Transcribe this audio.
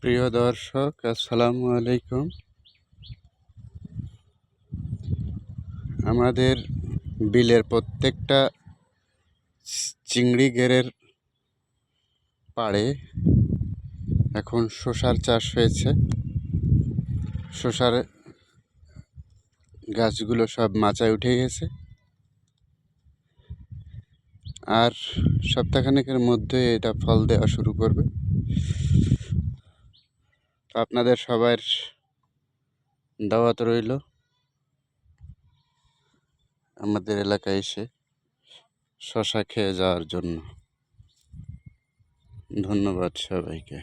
প্রিয় দর্শক, আসসালামু আলাইকুম। আমাদের বিলের প্রত্যেকটা চিংড়ি ঘেরের পাড়ে এখন শসার চাষ হয়েছে। শসার গাছগুলো সব মাচায় উঠে গেছে, আর সপ্তাহখানেকের মধ্যে এটা ফল দেওয়া শুরু করবে। আপনাদের সবার দাওয়াত রইল আমাদের এলাকায় এসে শসা খেয়ে যাওয়ার জন্য। ধন্যবাদ সবাইকে।